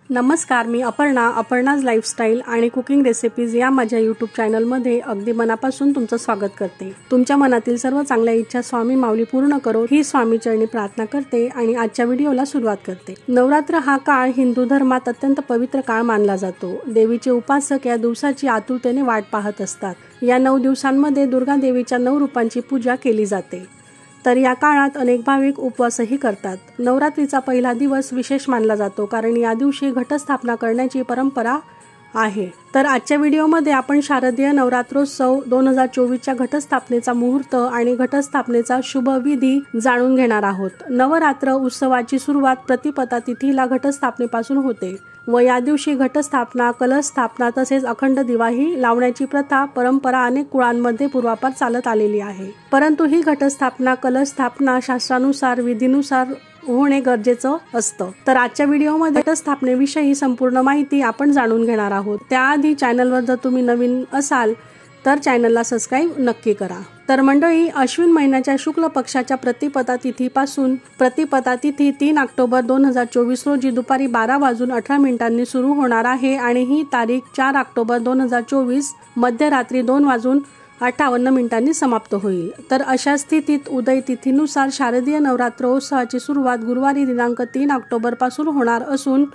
नमस्कार, मी अपर्णाज लाईफस्टाईल आणि cooking recipes या माझ्या यूट्यूब चॅनलमध्ये अगदी मनापासून तुमचं स्वागत करते। तुमच्या मनातील सर्व चांगल्या इच्छा स्वामी माऊली पूर्ण करो ही स्वामी चरणी प्रार्थना करते आणि आजच्या व्हिडिओला सुरुवात करते। नवरात्र हा काळ हिंदू धर्मात अत्यंत पवित्र काळ मानला जातो। देवीचे उपासक या दिवसाची आतुरतेने वाट पाहत असतात। या 9 दिवसांमध्ये दुर्गा देवीच्या 9 रूपांची पूजा केली जाते। तर या काळात अनेक भाविक उपवासही करतात। नवरात्रीचा पहिला दिवस विशेष मानला जातो कारण या दिवशी घटस्थापना करण्याची परंपरा आहे। तर आजच्या व्हिडिओमध्ये आपण शारदीय नवरात्रोत्सव 2024च्या घटस्थापनेचा मुहूर्त आणि घटस्थापनेचा शुभ विधी जाणून घेणार आहोत। नवरात्र उत्सवाची सुरुवात प्रतिपदा तिथीला घटस्थापनेपासून होते व या दिवशी घटस्थापना, कलशस्थापना तसेच अखंड दिवाही लावण्याची प्रथा परंपरा अनेक कुळांमध्ये पूर्वापार चालत आलेली आहे। परंतु ही घटस्थापना, कलशस्थापना शास्त्रानुसार विधीनुसार होणे गरजेचं असतं। तर आजच्या व्हिडिओमध्ये घटस्थापनेविषयी संपूर्ण माहिती आपण जाणून घेणार आहोत। त्याआधी चॅनलवर जर तुम्ही नवीन असाल तर चॅनलला सबस्क्राईब नक्की करा। तर मंडळी, अश्विन महिन्याच्या शुक्ल पक्षाच्या प्रतिपदा तिथीपासून प्रतिपदा तिथी 3 ऑक्टोबर 2024 रोजी दुपारी 12:18 सुरू होणार आहे आणि ही तारीख 4 ऑक्टोबर 2024 मध्यरात्री 2:58 समाप्त होईल। तर अशा स्थितीत उदय तिथीनुसार शारदीय नवरात्रोत्सवाची सुरुवात गुरुवारी दिनांक 3 ऑक्टोबर पासून होणार असून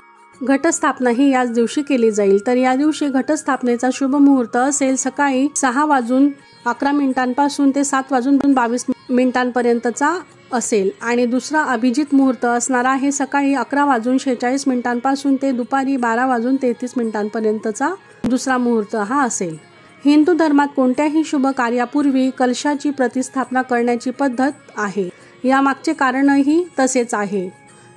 घटस्थापना ही याच दिवशी केली जाईल। तर या दिवशी घटस्थापनेचा शुभ मुहूर्त असेल सकाळी 6:11 पासून ते 7:22 असेल आणि दुसरा अभिजित मुहूर्त असणार आहे सकाळी 11:46 पासून ते दुपारी 12:33 दुसरा मुहूर्त हा असेल। हिंदू धर्मात कोणत्याही शुभ कार्यापूर्वी कलशाची प्रतिष्ठापना करण्याची पद्धत आहे। यामागचे कारणही तसेच आहे।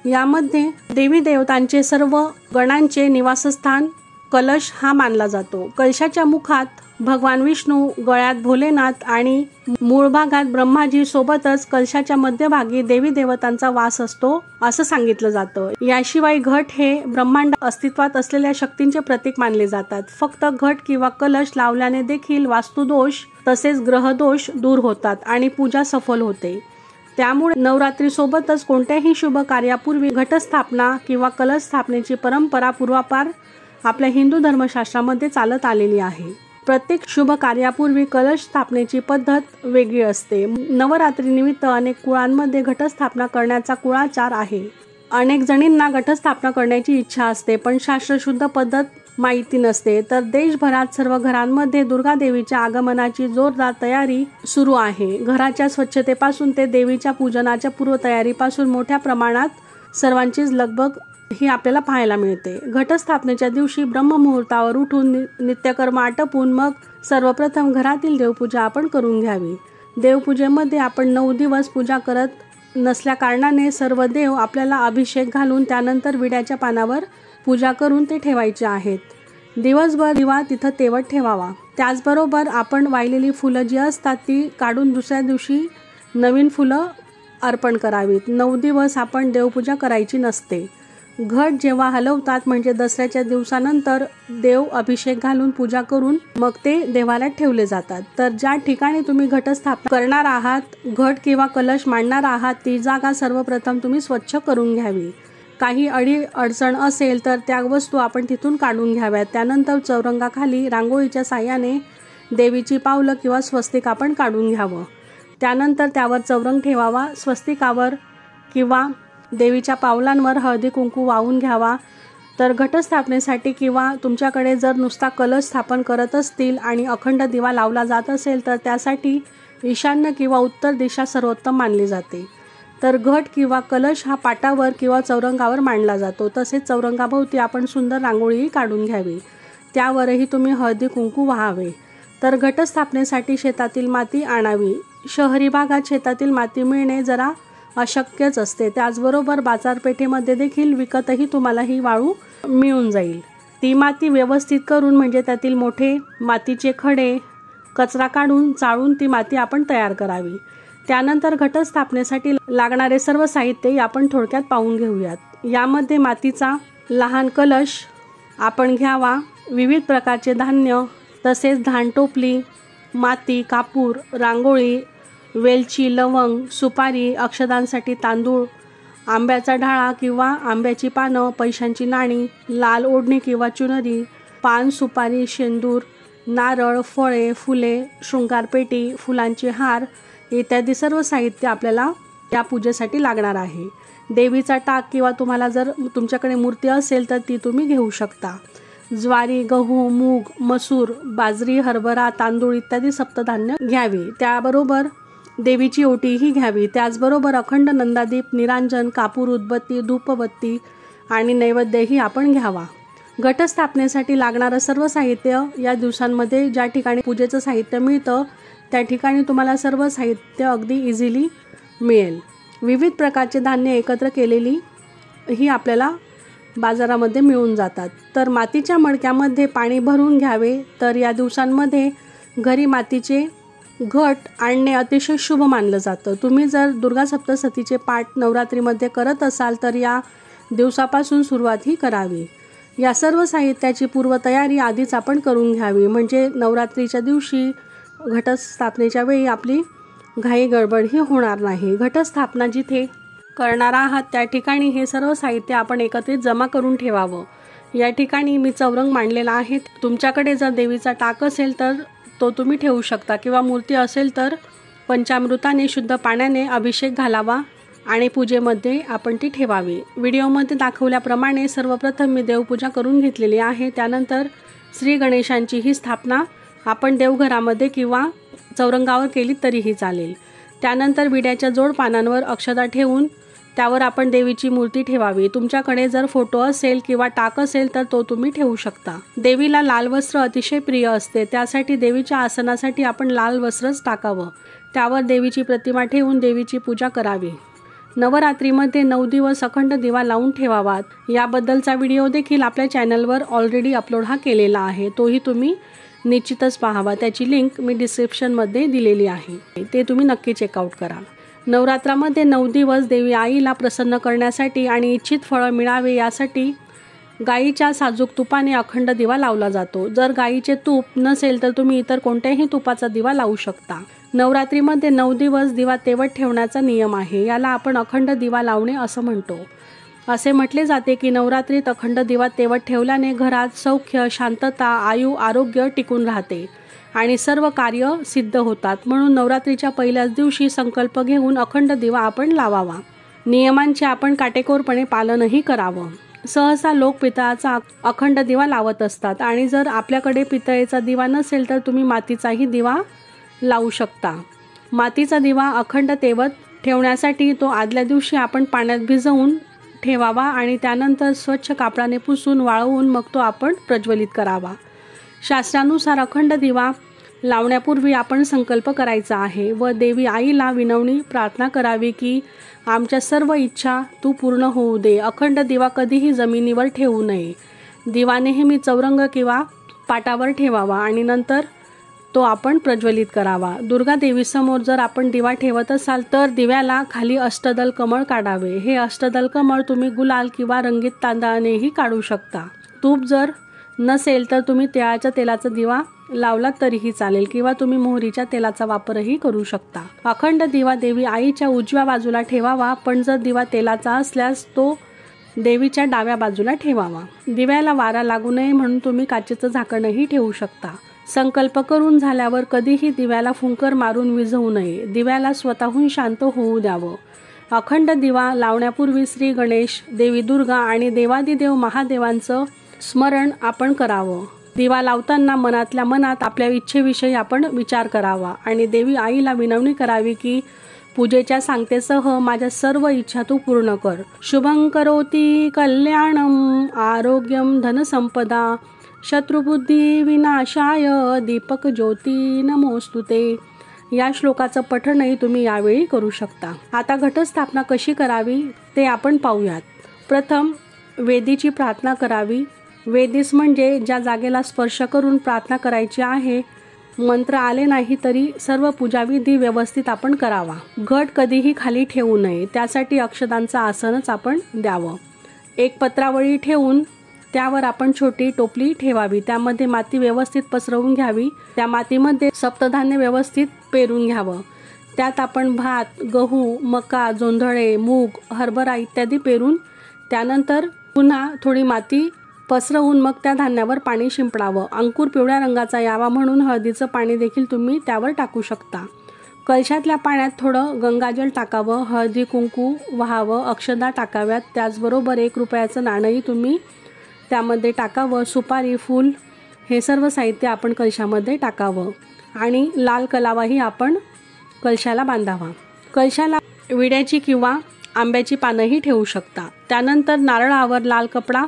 यामध्ये देवी देवतांचे सर्व गणांचे निवासस्थान कलश हा मानला जातो। कलशाच्या मुखात भगवान विष्णू, गळ्यात भोलेनाथ आणि मूळ भागात ब्रह्माजी सोबतच कलशाच्या मध्यभागी देवी देवतांचा वास असतो असं सांगितलं जातं। याशिवाय घट हे ब्रह्मांड अस्तित्वात असलेल्या शक्तींचे प्रतीक मानले जातात। फक्त घट किंवा कलश लावल्याने देखील वास्तुदोष तसेच ग्रहदोष दूर होतात आणि पूजा सफल होते। त्यामुळे नवरात्री सोबतच कोणत्याही शुभ कार्यापूर्वी घटस्थापना किंवा कलश स्थापनेची परंपरा पूर्वापार आपल्या हिंदू धर्मशास्त्रामध्ये चालत आलेली आहे। प्रत्येक शुभ कार्यापूर्वी कलश स्थापनेची पद्धत वेगळी असते। नवरात्री निमित्त अनेक कुळांमध्ये घटस्थापना करण्याचा कुळाचार आहे। अनेक जणींना घटस्थापना करण्याची इच्छा असते पण शास्त्रशुद्ध पद्धत माहिती नसते। तर देशभरात सर्व घरांमध्ये दुर्गा देवीच्या आगमनाची जोरदार तयारी सुरू आहे। घराच्या स्वच्छतेपासून ते देवीच्या पूजनाच्या पूर्वतयारीपासून मोठ्या प्रमाणात सर्वांचीच लगबग ही आपल्याला पाहायला मिळते। घटस्थापनेच्या दिवशी ब्रह्ममुहूर्तावर उठून नित्यकर्म आटपून मग सर्वप्रथम घरातील देवपूजा आपण करून घ्यावी। देवपूजेमध्ये आपण 9 दिवस पूजा करत नसल्या कारणाने सर्व देव आपल्याला अभिषेक घालून त्यानंतर विड्याच्या पानावर पूजा करून ते ठेवायचे आहेत। दिवसभर दिवा तिथं तेवत ठेवावा। त्याचबरोबर आपण वाहिलेली फुलं जी असतात ती काढून दुसऱ्या दिवशी नवीन फुलं अर्पण करावीत। 9 दिवस आपण देवपूजा करायची नसते। घट जेव्हा हलवतात म्हणजे दसऱ्याच्या दिवसानंतर देव अभिषेक घालून पूजा करून मग ते देवालयात ठेवले जातात। तर ज्या ठिकाणी तुम्ही घटस्थापना करणार आहात, घट किंवा कलश मांडणार आहात ती जागा सर्वप्रथम तुम्ही स्वच्छ करून घ्यावी। काही अडचण असेल तर त्या वस्तू आपण तिथून काढून घ्याव्यात। त्यानंतर चौरंगाखाली रांगोळीच्या साहाय्याने देवीची पावलं किंवा स्वस्तिक आपण काढून घ्यावं। त्यानंतर त्यावर चौरंग ठेवावा। स्वस्तिकावर किंवा देवीच्या पावलांवर हळदी कुंकू वाहून घ्यावा। तर घटस्थापनेसाठी किंवा तुमच्याकडे जर नुसता कलश स्थापन करत असतील आणि अखंड दिवा लावला जात असेल तर त्यासाठी ईशान्य किंवा उत्तर दिशा सर्वोत्तम मानली जाते। तर घट किंवा कलश हा पाटावर किंवा चौरंगावर मांडला जातो। तसेच चौरंगाभोवती आपण सुंदर रांगोळीही काढून घ्यावी। त्यावरही तुम्ही हळदी कुंकू वाहावे। तर घटस्थापनेसाठी शेतातील माती आणावी। शहरी भागात शेतातील माती मिळणे जरा अशक्यच असते। त्याचबरोबर बाजारपेठेमध्ये देखील विकतही तुम्हाला ही वाळू मिळून जाईल। ती माती व्यवस्थित करून म्हणजे त्यातील मोठे मातीचे खडे, कचरा काढून चाळून ती माती आपण तयार करावी। त्यानंतर घटस्थापनेसाठी लागणारे सर्व साहित्य आपण थोडक्यात पाहून घेऊयात। यामध्ये मातीचा लहान कलश आपण घ्यावा, विविध प्रकारचे धान्य तसेच धान टोपली, माती, कापूर, रांगोळी, वेलची, लवंग, सुपारी, अक्षदांसाठी तांदूळ, आंब्याचा ढाळा किंवा आंब्याची पानं, पैशांची नाणी, लाल ओढणी किंवा चुनरी, पान, सुपारी, शेंदूर, नारळ, फळे, फुले, शृंगारपेटी, फुलांचे हार इत्यादी सर्व साहित्य आपल्याला या पूजेसाठी लागणार आहे. देवीचा टाक किंवा तुम्हाला जर तुमच्याकडे मूर्ती असेल तर ती तुम्ही घेऊ शकता. ज्वारी, गहू, मूग, मसूर, बाजरी, हरभरा, तांदूळ इत्यादी सप्तधान्य घ्यावी. त्याबरोबर देवीची ओटीही घ्यावी. त्याचबरोबर अखंड नंदादीप, निरांजन, कापूर, उदबत्ती, धूपबत्ती आणि नैवेद्यही आपण घ्यावा. घटस्थापनेसाठी लागणारं सर्व साहित्य या दिवसांमध्ये ज्या ठिकाणी पूजेचं साहित्य मिळतं त्या ठिकाणी तुम्हाला सर्व साहित्य अगदी इझिली मिळेल. विविध प्रकारचे धान्य एकत्र केलेली ही आपल्याला बाजारामध्ये मिळून जातात. तर मातीच्या मडक्यामध्ये पाणी भरून घ्यावे. तर या दिवसांमध्ये घरी मातीचे घट आणणे अतिशय शुभ मानलं जातं. तुम्ही जर दुर्गा सप्तशतीचे पाठ नवरात्रीमध्ये करत असाल तर या दिवसापासून सुरुवात ही करावी. या सर्व साहित्याची पूर्वतयारी आधीच आपण करून घ्यावी, म्हणजे नवरात्रीच्या दिवशी घटस्थापनेच्या वेळी आपली घाई गडबड ही होणार नाही. घटस्थापना जिथे करणार आहात त्या ठिकाणी हे सर्व साहित्य आपण एकत्रित जमा करून ठेवावं. या ठिकाणी मी चौरंग मांडलेला आहे. तुमच्याकडे जर देवीचा टाक असेल तर तो तुम्ही ठेवू शकता किंवा मूर्ती असेल तर पंचामृताने शुद्ध पाण्याने अभिषेक घालावा आणि पूजेमध्ये आपण ती ठेवावी. व्हिडिओमध्ये दाखवल्याप्रमाणे सर्वप्रथम मी देवपूजा करून घेतलेली आहे. त्यानंतर श्री गणेशांची ही स्थापना आपण देवघरामध्ये किंवा चौरंगावर केली तरीही चालेल. त्यानंतर विड्याच्या जोड पानांवर अक्षता ठेवून त्यावर आपण देवीची मूर्ती ठेवावी. तुमच्याकडे जर फोटो असेल किंवा टाक असेल तर तो तुम्ही ठेवू शकता. देवीला लाल वस्त्र अतिशय प्रिय असते, त्यासाठी देवीच्या आसनासाठी आपण लाल वस्त्रच टाकावं. त्यावर देवीची प्रतिमा ठेवून देवीची पूजा करावी. नवरात्रीमध्ये 9 दिवस अखंड दिवा लावून ठेवावा. याबद्दलचा व्हिडिओ देखील आपल्या चॅनलवर ऑलरेडी अपलोड केलेला आहे, तोही तुम्ही निश्चितच पाहावा. त्याची लिंक मी डिस्क्रिप्शनमध्ये दिलेली आहे, ते तुम्ही नक्की चेकआउट करा. नवरात्रामध्ये 9 दिवस देवी आईला प्रसन्न करण्यासाठी आणि इच्छित फळं मिळावे यासाठी गाईच्या साजूक तुपाने अखंड दिवा लावला जातो. जर गाईचे तूप नसेल तर तुम्ही इतर कोणत्याही तुपाचा दिवा लावू शकता. नवरात्रीमध्ये 9 दिवस दिवा तेवत ठेवण्याचा नियम आहे. याला आपण अखंड दिवा लावणे असं म्हणतो. असे म्हटले जाते की नवरात्रीत अखंड दिवा तेवत ठेवल्याने घरात सौख्य, शांतता, आयु, आरोग्य टिकून राहते आणि सर्व कार्य सिद्ध होतात. म्हणून नवरात्रीच्या पहिल्याच दिवशी संकल्प घेऊन अखंड दिवा आपण लावावा. नियमांचे आपण काटेकोरपणे पालनही करावं. सहसा लोक पितळाचा अखंड दिवा लावत असतात आणि जर आपल्याकडे पितळेचा दिवा नसेल तर तुम्ही मातीचाही दिवा लावू शकता. मातीचा दिवा अखंड तेवत ठेवण्यासाठी तो आदल्या दिवशी आपण पाण्यात भिजवून ठेवावा आणि त्यानंतर स्वच्छ कापडाने पुसून वाळवून मग तो आपण प्रज्वलित करावा. शास्त्रानुसार अखंड दिवा लावण्यापूर्वी आपण संकल्प करायचा आहे व देवी आईला विनवणी प्रार्थना करावी की आमच्या सर्व इच्छा तू पूर्ण होऊ दे. अखंड दिवा कधीही जमिनीवर ठेवू नये. दिवा नेहमी चौरंग किंवा पाटावर ठेवावा आणि नंतर तो आपण प्रज्वलित करावा. दुर्गा देवीसमोर जर आपण दिवा ठेवत असाल तर दिव्याला खाली अष्टदल कमळ काढावे. हे अष्टदल कमळ तुम्ही गुलाल किंवा रंगीत तांदळानेही काढू शकता. तूप जर नसेल तर तुम्ही तिळाच्या तेलाचा दिवा लावला तरीही चालेल किंवा तुम्ही मोहरीच्या तेलाचा वापरही करू शकता. अखंड दिवा देवी आईच्या उजव्या बाजूला ठेवावा, पण जर दिवा तेलाचा असल्यास तो देवीच्या डाव्या बाजूला ठेवावा. दिव्याला वारा लागू नये म्हणून तुम्ही काचेचं झाकणही ठेवू शकता. संकल्प करून झाल्यावर कधीही दिव्याला फुंकर मारून विझवू नये. दिव्याला स्वतःहून शांत होऊ द्यावं. अखंड दिवा लावण्यापूर्वी श्री गणेश, देवी दुर्गा आणि देवादिदेव महादेवांचं स्मरण आपण करावं. दिवा लावताना मनातल्या मनात आपल्या इच्छेविषयी आपण विचार करावा आणि देवी आईला विनवणी करावी की पूजेच्या सांगतेसह माझ्या सर्व इच्छा तू पूर्ण कर. शुभं करोति कल्याणम आरोग्यम धनसंपदा शत्रुबुद्धी विनाशाय दीपक ज्योती नमोस्तुते. या श्लोकाचं पठणही तुम्ही यावेळी करू शकता. आता घटस्थापना कशी करावी ते आपण पाहूयात. प्रथम वेदीची प्रार्थना करावी. वेदीस म्हणजे ज्या जागेला स्पर्श करून प्रार्थना करायची आहे. मंत्र आले नाही तरी सर्व पूजाविधी व्यवस्थित आपण करावा. घट कधीही खाली ठेवू नये, त्यासाठी अक्षदांचं आसनच आपण द्यावं. एक पत्रावळी ठेवून त्यावर आपण छोटी टोपली ठेवावी. त्यामध्ये माती व्यवस्थित पसरवून घ्यावी. त्या मातीमध्ये सप्तधान्य व्यवस्थित पेरून घ्यावं. त्यात आपण भात, गहू, मका, जोंधळे, मूग, हरभरा इत्यादी पेरून त्यानंतर पुन्हा थोडी माती पसरवून मग त्या धान्यावर पाणी शिंपडावं. अंकुर पिवळ्या रंगाचा यावा म्हणून हळदीचं पाणी देखील तुम्ही त्यावर टाकू शकता. कलशातल्या पाण्यात थोडं गंगाजल टाकावं, हळदी कुंकू व्हावं, अक्षदा टाकाव्यात. त्याचबरोबर 1 रुपयाचं नाणंही तुम्ही त्यामध्ये टाकावं. सुपारी, फूल हे सर्व साहित्य आपण कलशामध्ये टाकावं आणि लाल कलावाही आपण कलशाला बांधावा. कलशाला विड्याची किंवा आंब्याची पानंही ठेवू शकता. त्यानंतर नारळावर लाल कपडा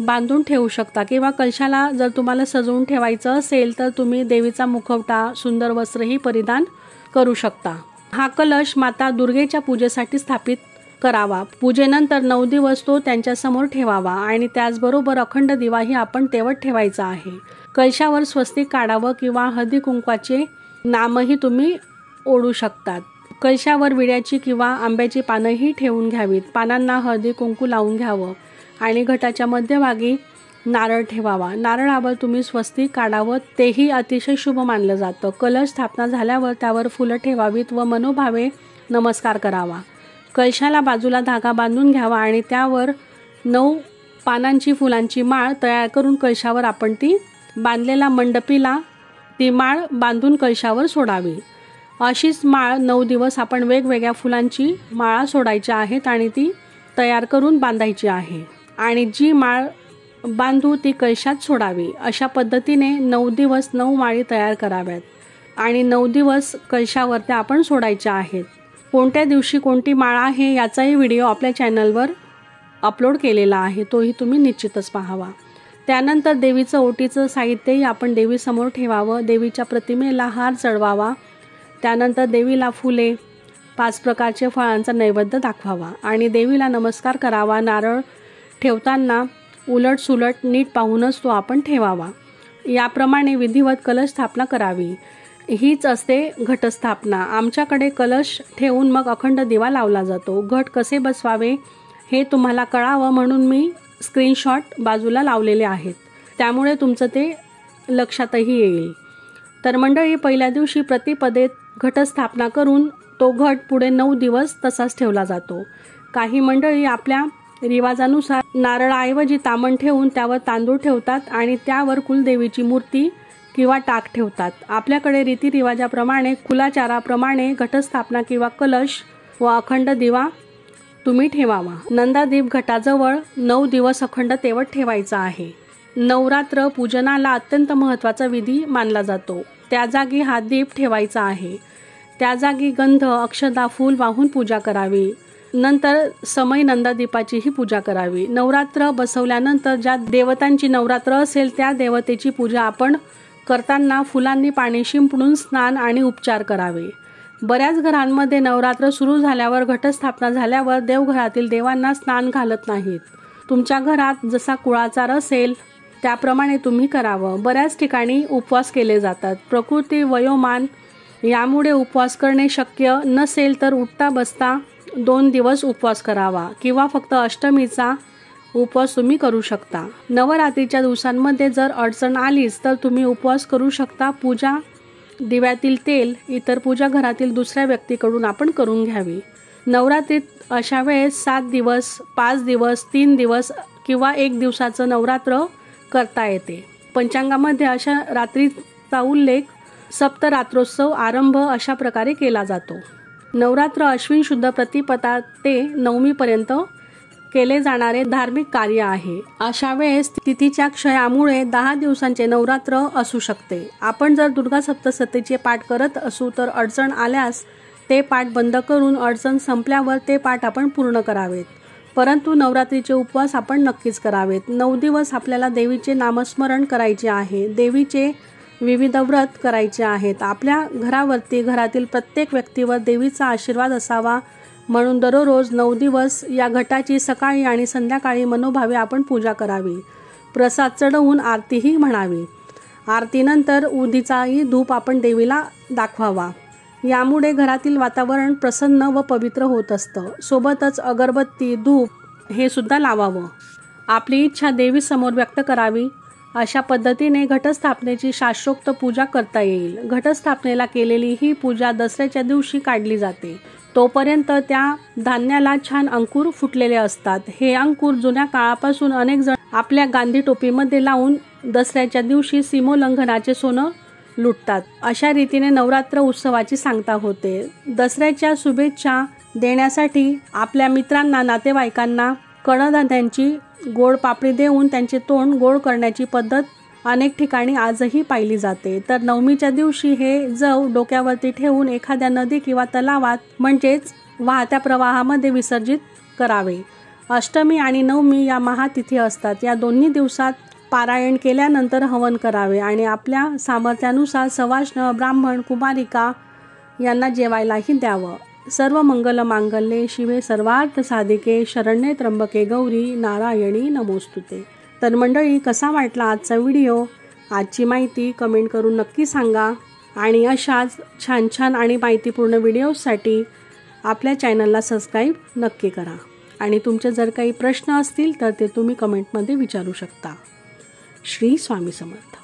बांधून ठेवू शकता किंवा कलशाला जर तुम्हाला सजवून ठेवायचं असेल तर तुम्ही देवीचा मुखवटा, सुंदर वस्त्रही परिधान करू शकता. हा कलश माता दुर्गेच्या पूजेसाठी स्थापित करावा. पूजेनंतर 9 दिवस तो त्यांच्यासमोर ठेवावा आणि त्याचबरोबर अखंड दिवाही आपण तेवत ठेवायचा आहे. कलशावर स्वस्तिक काढावं किंवा हळदी कुंकवाचे नामही तुम्ही ओढू शकतात. कलशावर विड्याची किंवा आंब्याची पानंही ठेवून घ्यावीत. पानांना हळदी कुंकू लावून घ्यावं आणि घटाच्या मध्यभागी नारळ ठेवावा. नारळावर तुम्ही स्वस्तिक काढावं, तेही अतिशय शुभ मानलं जातं. कलश स्थापना झाल्यावर त्यावर फुलं ठेवावीत व मनोभावे नमस्कार करावा. कलशाला बाजूला धागा बांधून घ्यावा आणि त्यावर 9 पानांची फुलांची माळ तयार करून कलशावर आपण ती बांधलेल्या मंडपीला ती माळ बांधून कलशावर सोडावी. अशीच माळ 9 दिवस आपण वेगवेगळ्या फुलांची माळा सोडायच्या आहेत आणि ती तयार करून बांधायची आहे आणि जी माळ बांधू ती कलशात सोडावी. अशा पद्धतीने 9 दिवस 9 माळी तयार कराव्यात आणि 9 दिवस कलशावर त्या आपण सोडायच्या आहेत. कोणत्या दिवशी कोणती माळ आहे याचाही व्हिडिओ आपल्या चॅनलवर अपलोड केलेला आहे, तोही तुम्ही निश्चितच पाहावा. त्यानंतर देवीचं ओटीचं साहित्यही आपण देवीसमोर ठेवावं. देवीच्या प्रतिमेला हार चढवावा. त्यानंतर देवीला फुले, 5 प्रकारचे फळांचा नैवेद्य दाखवावा आणि देवीला नमस्कार करावा. नारळ ठेवताना उलट सुलट नीट पाहूनच तो आपण ठेवावा. याप्रमाणे विधिवत कलश स्थापना करावी. हीच असते घटस्थापना. आमच्याकडे कलश ठेवून मग अखंड दिवा लावला जातो. घट कसे बसवावे हे तुम्हाला कळावं म्हणून मी स्क्रीनशॉट बाजूला लावलेले आहेत, त्यामुळे तुमचं ते लक्षातही येईल. तर मंडळी, पहिल्या दिवशी प्रतिपदेत घटस्थापना करून तो घट पुढे 9 दिवस तसाच ठेवला जातो. काही मंडळी आपल्या रिवाजानुसार नारळाऐवजी तामण ठेवून त्यावर तांदूळ ठेवतात आणि त्यावर कुलदेवीची मूर्ती किंवा टाक ठेवतात. आपल्याकडे रीतिरिवाजाप्रमाणे कुलाचाराप्रमाणे घटस्थापना किंवा कलश व अखंड दिवा तुम्ही ठेवावा. नंदादीप घटाजवळ 9 दिवस अखंड तेवत ठेवायचा आहे. नवरात्र पूजनाला अत्यंत महत्त्वाचा विधी मानला जातो. त्या जागी हा दीप ठेवायचा आहे. त्या जागी गंध, अक्षदा, फूल वाहून पूजा करावी. नंतर समय नंदादीपाचीही पूजा करावी. नवरात्र बसवल्यानंतर ज्या देवतांची नवरात्र असेल त्या देवतेची पूजा आपण करताना फुलांनी पाणी शिंपडून स्नान आणि उपचार करावे. बऱ्याच घरांमध्ये नवरात्र सुरू झाल्यावर घटस्थापना झाल्यावर देवघरातील देवांना स्नान घालत नाहीत. तुमच्या घरात जसा कुळाचार असेल त्याप्रमाणे तुम्ही करावं. बऱ्याच ठिकाणी उपवास केले जातात. प्रकृती, वयोमान यामुळे उपवास करणे शक्य नसेल तर उठता बसता 2 दिवस उपवास करावा किंवा फक्त अष्टमीचा उपवास तुम्ही करू शकता. नवरात्रीच्या दिवसांमध्ये जर अडचण आलीच तर तुम्ही उपवास करू शकता. पूजा दिव्यातील तेल इतर पूजा घरातील दुसऱ्या व्यक्तीकडून आपण करून घ्यावी. नवरात्रीत अशा वेळेस 7 दिवस, 5 दिवस, 3 दिवस किंवा 1 दिवसाचं नवरात्र करता येते. पंचांगामध्ये अशा रात्रीचा उल्लेख सप्तरात्रोत्सव आरंभ अशा प्रकारे केला जातो. नवरात्र अश्विन शुद्ध प्रतिपदा ते नवमीपर्यंत केले जाणारे धार्मिक कार्य आहे. अशा वेळेस तिथीच्या क्षयामुळे 10 दिवसांचे नवरात्र असू शकते. आपण जर दुर्गा सप्तशतीचे पाठ करत असू तर अडचण आल्यास ते पाठ बंद करून अडचण संपल्यावर ते पाठ आपण पूर्ण करावेत. परंतु नवरात्रीचे उपवास आपण नक्कीच करावेत. 9 दिवस आपल्याला देवीचे नामस्मरण करायचे आहे. देवीचे विविध व्रत करायचे आहेत. आपल्या घरावरती घरातील प्रत्येक व्यक्तीवर देवीचा आशीर्वाद असावा म्हणून दररोज 9 दिवस या घटाची सकाळी आणि संध्याकाळी मनोभावे आपण पूजा करावी. प्रसाद चढवून आरतीही म्हणावी. आरतीनंतर उदीचाही धूप आपण देवीला दाखवावा. यामुळे घरातील वातावरण प्रसन्न व पवित्र होत असतं. सोबतच अगरबत्ती, धूप हे सुद्धा लावावं. आपली इच्छा देवीसमोर व्यक्त करावी अशा पद्धतीने घटस्थापनेची शास्त्रोक्त पूजा करता येईल। घटस्थापनेला केलेली ही पूजा दसऱ्याच्या दिवशी काढली जाते। तोपर्यंत त्या धान्याला छान अंकुर फुटलेले असतात। हे अंकुर जुन्या काळापासून अनेक जण आपल्या गांधी टोपीमध्ये लावून दसऱ्याच्या दिवशी सीमोल्लंघनाचे सोनं लुटतात। अशा रीतीने नवरात्र उत्सवाची सांगता होते। दसऱ्याच्या शुभेच्छा देण्यासाठी आपल्या मित्रांना, नातेवाईकांना कडधान्यांची गोड पापडी देऊन त्यांचे तोंड गोड करण्याची पद्धत अनेक ठिकाणी आजही पाहिली जाते। तर नवमीच्या दिवशी हे जव डोक्यावरती ठेवून एखाद्या नदी किंवा तलावात म्हणजेच वाहत्या प्रवाहामध्ये विसर्जित करावे। अष्टमी आणि नवमी या महातिथी असतात। या दोन्ही दिवसात पारायण केल्यानंतर हवन करावे आणि आपल्या सामर्थ्यानुसार सवाष्ण, ब्राह्मण, कुमारिका यांना जेवायलाही द्यावं। सर्व मंगल मांगल्ये शिवे सर्वार्थ साधिके शरण्ये त्र्यंबके गौरी नारायणी नमोस्तुते। तर मंडळी, कसा वाटला आजचा व्हिडिओ? आजची माहिती कमेंट करून नक्की सांगा आणि अशाच छान छान आणि माहितीपूर्ण व्हिडिओसाठी आपल्या चॅनलला सबस्क्राईब नक्की करा आणि तुमचे जर काही प्रश्न असतील तर ते तुम्ही कमेंटमध्ये विचारू शकता। श्री स्वामी समर्थ।